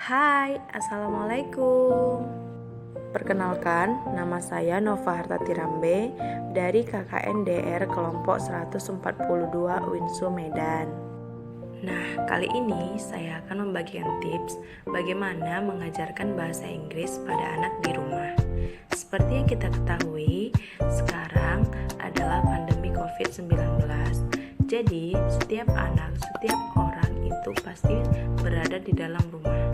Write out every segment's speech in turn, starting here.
Hai, Assalamualaikum. Perkenalkan, nama saya Nova Hartatirambe dari KKN DR Kelompok 142 Winsu Medan. Nah, kali ini saya akan membagikan tips bagaimana mengajarkan bahasa Inggris pada anak di rumah. Seperti yang kita ketahui, sekarang adalah pandemi COVID-19. Jadi, setiap anak, setiap orang itu pasti berada di dalam rumah.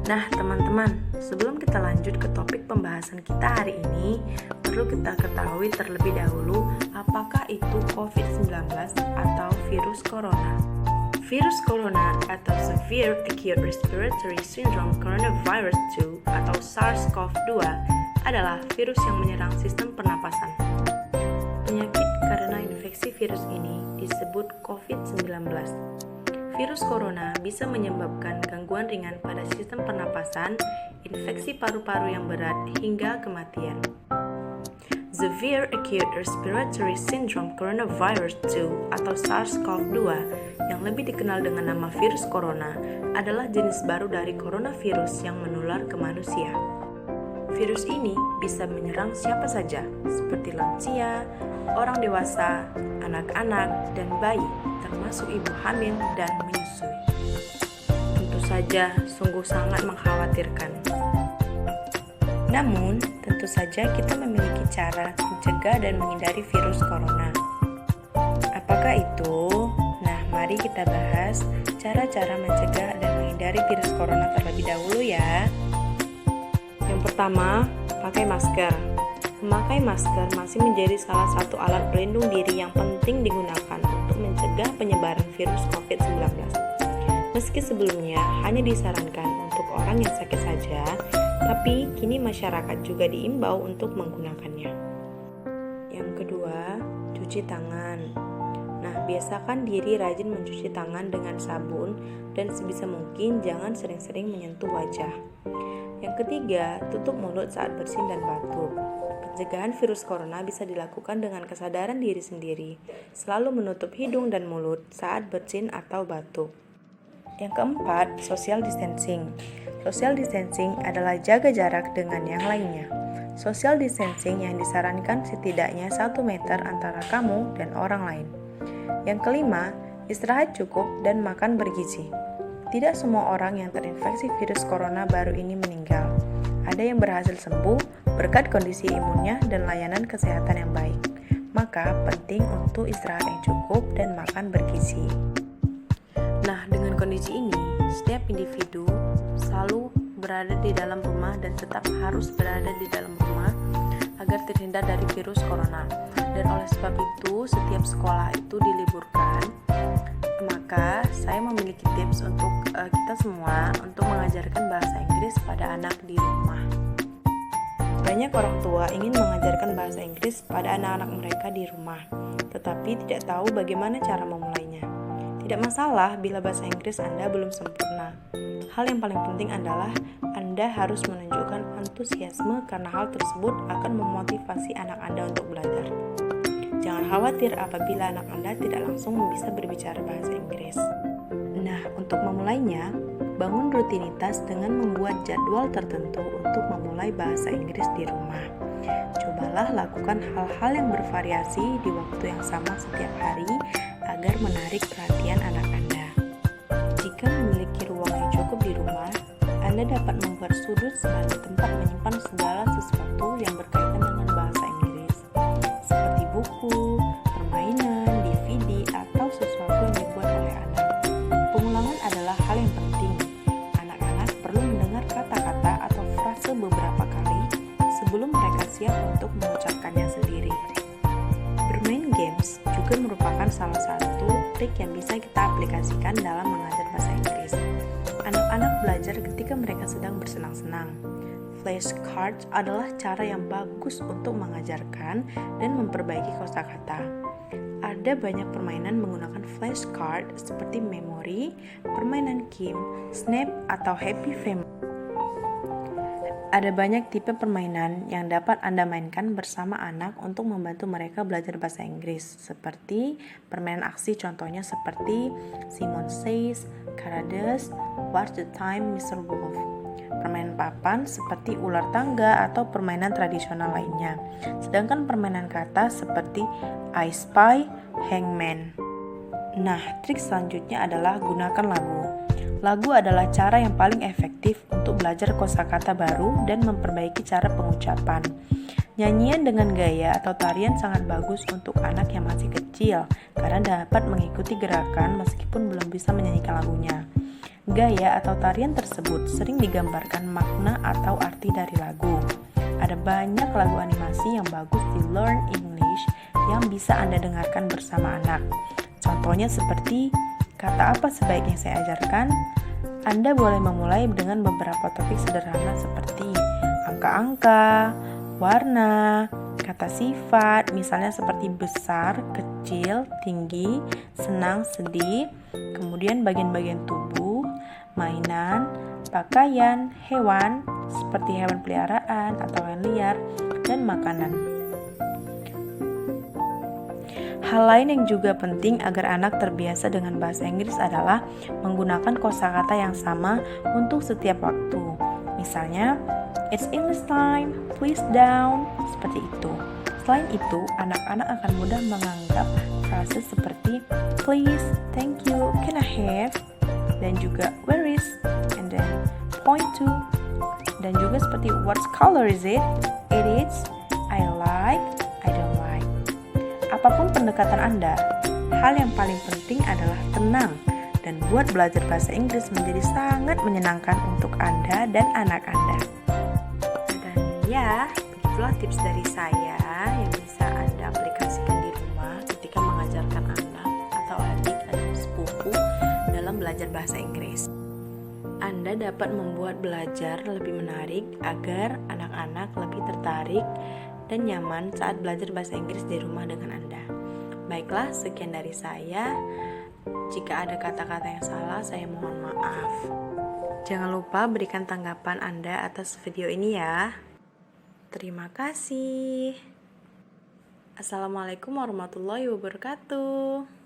Nah, teman-teman, sebelum kita lanjut ke topik pembahasan kita hari ini, perlu kita ketahui terlebih dahulu apakah itu COVID-19 atau virus corona. Virus corona atau Severe Acute Respiratory Syndrome Coronavirus 2 atau SARS-CoV-2 adalah virus yang menyerang sistem pernapasan. Penyakit karena infeksi virus ini disebut COVID-19. Virus corona bisa menyebabkan gangguan ringan pada sistem pernapasan, infeksi paru-paru yang berat, hingga kematian. Severe Acute Respiratory Syndrome Coronavirus 2 atau SARS-CoV-2 yang lebih dikenal dengan nama virus corona adalah jenis baru dari coronavirus yang menular ke manusia. Virus ini bisa menyerang siapa saja, seperti lansia, orang dewasa, anak-anak, dan bayi, termasuk ibu hamil dan menyusui. Tentu saja, sungguh sangat mengkhawatirkan. Namun, tentu saja kita memiliki cara mencegah dan menghindari virus corona. Apakah itu? Nah, mari kita bahas cara-cara mencegah dan menghindari virus corona terlebih dahulu ya. Yang pertama, pakai masker. Memakai masker masih menjadi salah satu alat pelindung diri yang penting digunakan untuk mencegah penyebaran virus COVID-19. Meski sebelumnya hanya disarankan untuk orang yang sakit saja, tapi kini masyarakat juga diimbau untuk menggunakannya. Yang kedua, cuci tangan. Nah, biasakan diri rajin mencuci tangan dengan sabun dan sebisa mungkin jangan sering-sering menyentuh wajah. Yang ketiga, tutup mulut saat bersin dan batuk. Pencegahan virus corona bisa dilakukan dengan kesadaran diri sendiri, selalu menutup hidung dan mulut saat bersin atau batuk. Yang keempat, social distancing. Social distancing adalah jaga jarak dengan yang lainnya. Social distancing yang disarankan setidaknya 1 meter antara kamu dan orang lain. Yang kelima, istirahat cukup dan makan bergizi. Tidak semua orang yang terinfeksi virus corona baru ini meninggal. Ada yang berhasil sembuh berkat kondisi imunnya dan layanan kesehatan yang baik. Maka penting untuk istirahat yang cukup dan makan bergizi. Nah, dengan kondisi ini, setiap individu selalu berada di dalam rumah dan tetap harus berada di dalam rumah agar terhindar dari virus corona. Dan oleh sebab itu, setiap sekolah itu diliburkan. Maka saya memiliki tips untuk kita semua untuk mengajarkan bahasa Inggris pada anak di rumah. Banyak orang tua ingin mengajarkan bahasa Inggris pada anak-anak mereka di rumah, tetapi tidak tahu bagaimana cara memulainya. Tidak masalah bila bahasa Inggris Anda belum sempurna. Hal yang paling penting adalah Anda harus menunjukkan antusiasme karena hal tersebut akan memotivasi anak Anda untuk belajar. Jangan khawatir apabila anak Anda tidak langsung bisa berbicara bahasa Inggris. Nah, untuk memulainya, bangun rutinitas dengan membuat jadwal tertentu untuk memulai bahasa Inggris di rumah. Cobalah lakukan hal-hal yang bervariasi di waktu yang sama setiap hari agar menarik perhatian anak Anda. Jika memiliki ruang yang cukup di rumah, Anda dapat membuat sudut sebagai tempat menyimpan segala sesuatu yang berkaitan dengan bahasa Inggris, seperti buku, permainan, DVD, atau sesuatu yang dibuat oleh anak. Pengulangan adalah hal yang penting. Anak-anak perlu mendengar kata-kata atau frase beberapa kali sebelum mereka siap untuk mengucapkannya sendiri. Bermain games juga merupakan salah satu trik yang bisa kita aplikasikan dalam mengajar bahasa Inggris. Anak-anak belajar ketika mereka sedang bersenang-senang. Flashcards adalah cara yang bagus untuk mengajarkan dan memperbaiki kosakata. Ada banyak permainan menggunakan flashcard seperti Memory, permainan game, Snap, atau Happy Family. Ada banyak tipe permainan yang dapat Anda mainkan bersama anak untuk membantu mereka belajar bahasa Inggris, seperti permainan aksi contohnya seperti Simon Says, Karadas, what's the time, Mr. Wolf? Permainan papan seperti ular tangga atau permainan tradisional lainnya. Sedangkan permainan kata seperti I spy, hangman. Nah, trik selanjutnya adalah gunakan lagu. Lagu adalah cara yang paling efektif untuk belajar kosakata baru dan memperbaiki cara pengucapan. Nyanyian dengan gaya atau tarian sangat bagus untuk anak yang masih kecil karena dapat mengikuti gerakan meskipun belum bisa menyanyikan lagunya. Gaya atau tarian tersebut sering digambarkan makna atau arti dari lagu. Ada banyak lagu animasi yang bagus di Learn English yang bisa Anda dengarkan bersama anak. Contohnya seperti kata apa sebaiknya saya ajarkan? Anda boleh memulai dengan beberapa topik sederhana seperti angka-angka, warna, kata sifat, misalnya seperti besar, kecil, tinggi, senang, sedih, kemudian bagian-bagian tubuh, mainan, pakaian, hewan, seperti hewan peliharaan atau hewan liar, dan makanan. Hal lain yang juga penting agar anak terbiasa dengan bahasa Inggris adalah menggunakan kosakata yang sama untuk setiap waktu. Misalnya, it's English time, please down, seperti itu. Selain itu, anak-anak akan mudah menganggap frase seperti please, thank you, can I have, dan juga where is, and then point to, dan juga seperti what color is it, it is, I like, I don't like. Apapun pendekatan Anda, hal yang paling penting adalah tenang dan buat belajar bahasa Inggris menjadi sangat menyenangkan untuk Anda dan anak Anda. Dan ya, begitulah tips dari saya yang bisa Anda aplikasikan di rumah ketika mengajarkan anak atau adik atau sepupu dalam belajar bahasa Inggris. Anda dapat membuat belajar lebih menarik agar anak-anak lebih tertarik dan nyaman saat belajar bahasa Inggris di rumah dengan Anda. Baiklah, sekian dari saya. Jika ada kata-kata yang salah, saya mohon maaf. Jangan lupa berikan tanggapan Anda atas video ini ya. Terima kasih. Assalamualaikum warahmatullahi wabarakatuh.